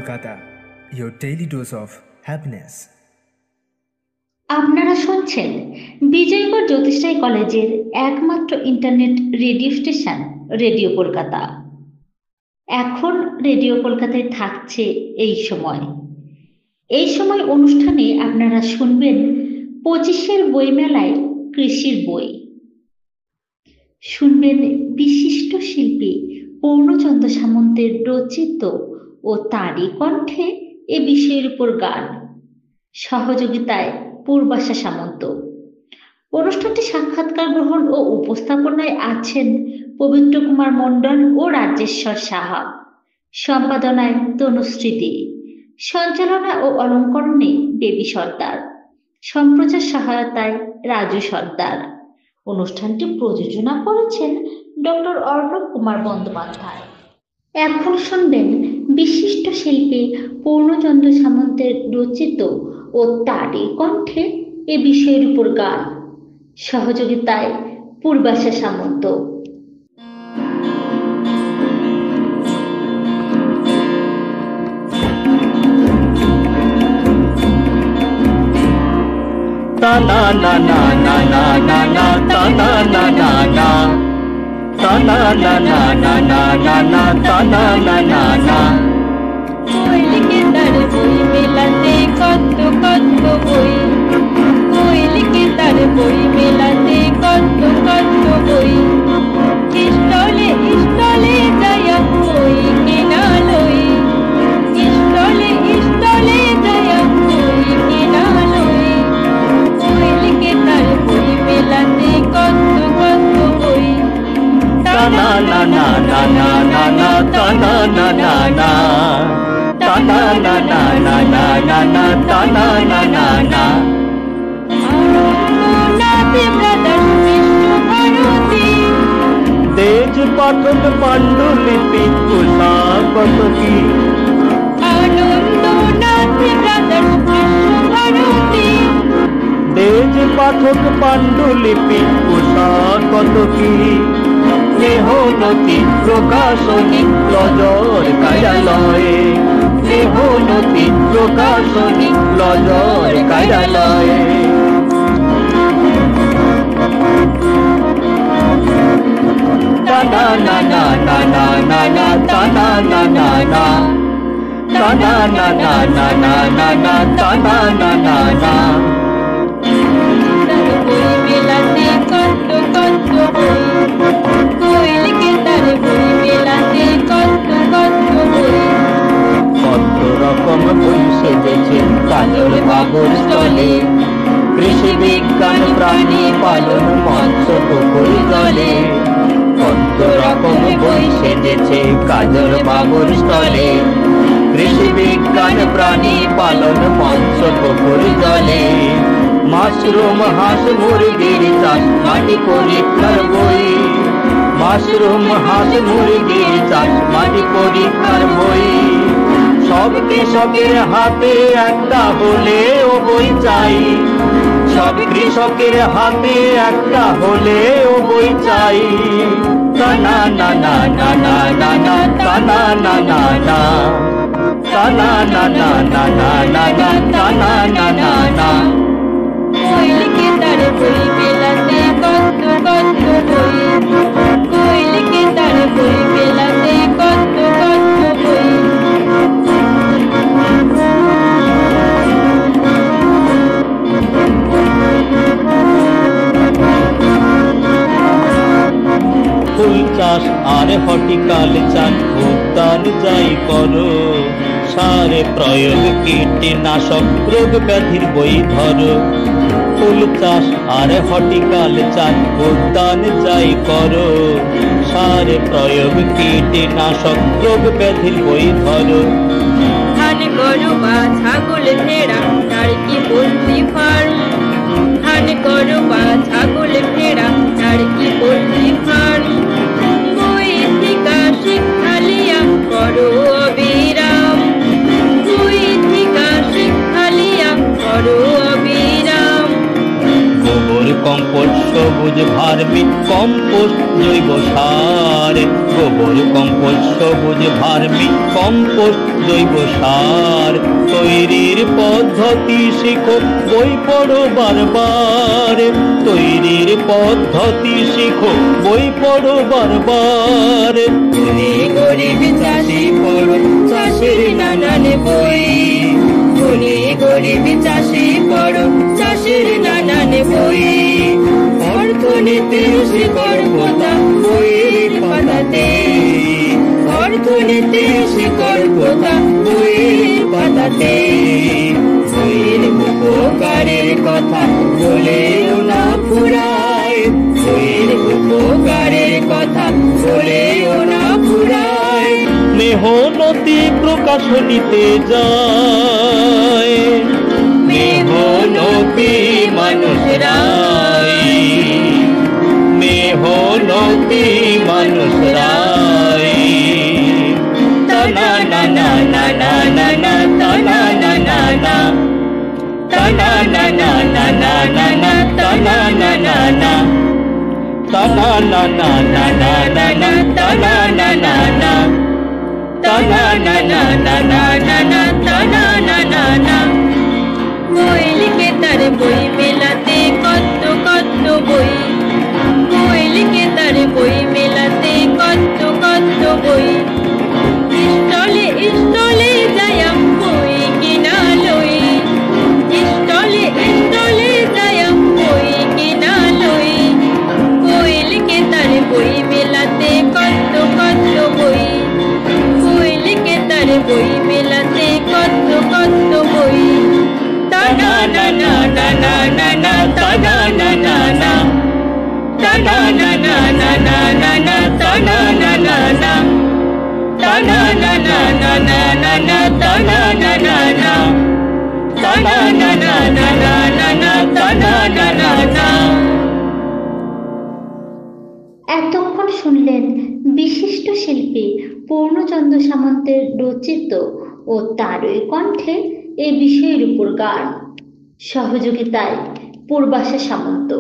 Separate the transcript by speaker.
Speaker 1: Kolkata, your daily dose of happiness.
Speaker 2: আপনারা শুনছেন বিজয়গড় জ্যোতিষরায় কলেজের একমাত্র internet radio station radio Kolkata. এখন রেডিও কলকাতায় থাকছে এই সময় অনুষ্ঠানে আপনারা শুনবেন 25-এর বইমেলায় কৃষির বই, শুনবেন বিশিষ্ট শিল্পী পূর্ণচন্দ্র সামন্তের রচিত ও তারই কণ্ঠে এ বিষয়ের উপর গান, সহযোগিতায় পূর্বাশা সামন্ত। অনুষ্ঠানটি সাক্ষাৎকার গ্রহণ ও উপস্থাপনায় আছেন পবিত্র কুমার মণ্ডল ও রাজেশ্বর সাহা, সম্পাদনায় তনুশ্রী দে, সঞ্চালনা ও অলঙ্করণে বেবি সর্দার, সম্প্রচার সহায়তায় রাজু সর্দার। অনুষ্ঠানটি প্রযোজনা করেছেন ডক্টর অর্ণব কুমার বন্দ্যোপাধ্যায়। এখন শুনবেন বিশিষ্ট শিল্পী পূর্ণচন্দ্র সামন্তের রচিত ও তারই কণ্ঠে এ বিষয়ের উপর গান, সহযোগিতায় পূর্বাশা সামন্ত।
Speaker 3: ta na na na na na na na ta na na na na ta na na na na na na na ta na na na na
Speaker 4: कोयल के दर बोई मेलाते कत बोई, कोयल के दर बोई मेलाते कत बोई, इष्टले इष्टले जया कोई केना लई, इष्टले जया कोई केना लई, कोयल के दर बोई मेलाते कत बोई,
Speaker 3: ta na na na na na na na ta na na na na ta na na na na na na na ta na na na na তেজ পাঠক পাণ্ডুলিপি কুশা কত কি তেজ পাঠক পাণ্ডুলিপি কুশা কত কি স্নেহনতি প্রকাশনী লজর কার্যালয়ে, স্নেহনতি প্রকাশনী লজর কার্যালয়ে ta na na na na na na na ta na na na na ta na na na na na na na ta na na na na
Speaker 4: मेलाते कत बोई, कोयल के दर बोई मेलाते कत बोई,
Speaker 3: কত রকম বই সেজেছে কাজল বাবুর স্থলে, কৃষি বিজ্ঞান প্রাণী পালন মৎস্য পুকুর জলে, কত রকম বই সেজেছে কাজল বাবুর স্থলে, কৃষি বিজ্ঞান প্রাণী পালন মৎস্য পুকুর জলে, মাশরুম হাঁস মুরগির চাষ মাটি পরীক্ষার বই, মাশরুম হাঁস মুরগির চাষ মাটি পরীক্ষার বই, সব কৃষকের হাতে একটা হলেও বই চাই, সব কৃষকের হাতে একটা হলেও বই চাই ta na na na na na na na ta na na na na ta na na na na na na na ta na na na na
Speaker 4: कोयल के दर बोई मेलाते कत बोई, कोयल के दर बोई मेलाते कत बोई,
Speaker 3: ফুল চাষ আর হর্টিকালচার উদ্যান যাই করো, সারে প্রয়োগ কীটনাশক রোগ ব্যাধির বই ধরো, ফুল চাষ আর হর্টিকালচার উদ্যান যাই করো, সারে প্রয়োগ কীটনাশক রোগ ব্যাধির বই ধরো,
Speaker 4: ধান গরু বা ছাগল ভেড়া তার কি পোল্ট্রি ফার্ম, ধান গরু বা ছাগল ভেড়া তার কি পোল্ট্রি ফার্ম, বই থেকে শিক্ষালিয়া করো অবিরাম, বই থেকে শিক্ষালিয়া করো অবিরাম,
Speaker 3: গোবর কম্পোস্ট সবুজ ভার্মি কম্পোস্ট জৈব সার, গোবর কম্পোস্ট, সবুজ ভার্মি কম্পোস্ট, জৈব সার তৈরির পদ্ধতি শিখো, বই পড়ো বারবার। তৈরির পদ্ধতি শিখো, বই পড়ো বারবার।
Speaker 4: ধনী গরিব চাষি পড়ো চাষের নানান বই, ধনী গরিব চাষি পড়ো চাষের নানান বই। অর্থনীতির শিকড় পোতা বইয়ের পাতাতে, অর্থনীতির শিকড় পোতা বইয়ের পাতাতে। বইয়ের উপকারের কথা বলেও না ফুরায়, বইয়ের উপকারের কথা বলেও না ফুরায়।
Speaker 3: মেহনতি প্রকাশনীতে যায়, মেহনতি মানুষরাই, মেহনতি মানুষরাই। তানা না না না না না না, তানা না না না, তানা না না না না না না, তানা না না না, তানা না না না না না না, তানা না না না, তানা না না না না না না, তানা না না না।
Speaker 4: বই লিখে তার বই মেলাতে কত কত বই, বই লিখে তার বই মেলাতে কত কত বই। স্টলে স্টলে যায়াম বই কিনা লই, স্টলে স্টলে যায়াম বই কিনা লই। বই লিখে তার বই মেলাতে কত কত বই, বই লিখে তার বই মেলাতে কত কত বই। তানা না না না না না না, তানা না না না, তানা না না না না না না, তানা না না না, তানা না না না না না না, তানা না না না, তানা না না না না না না, তানা না না না।
Speaker 2: এতক্ষণ শুনলেন বিশিষ্ট শিল্পী পূর্ণচন্দ্র সামন্তের রচিত ও তারই কণ্ঠে এ বিষয়ের উপর গান, সহযোগিতায় পূর্বাশা সামন্ত।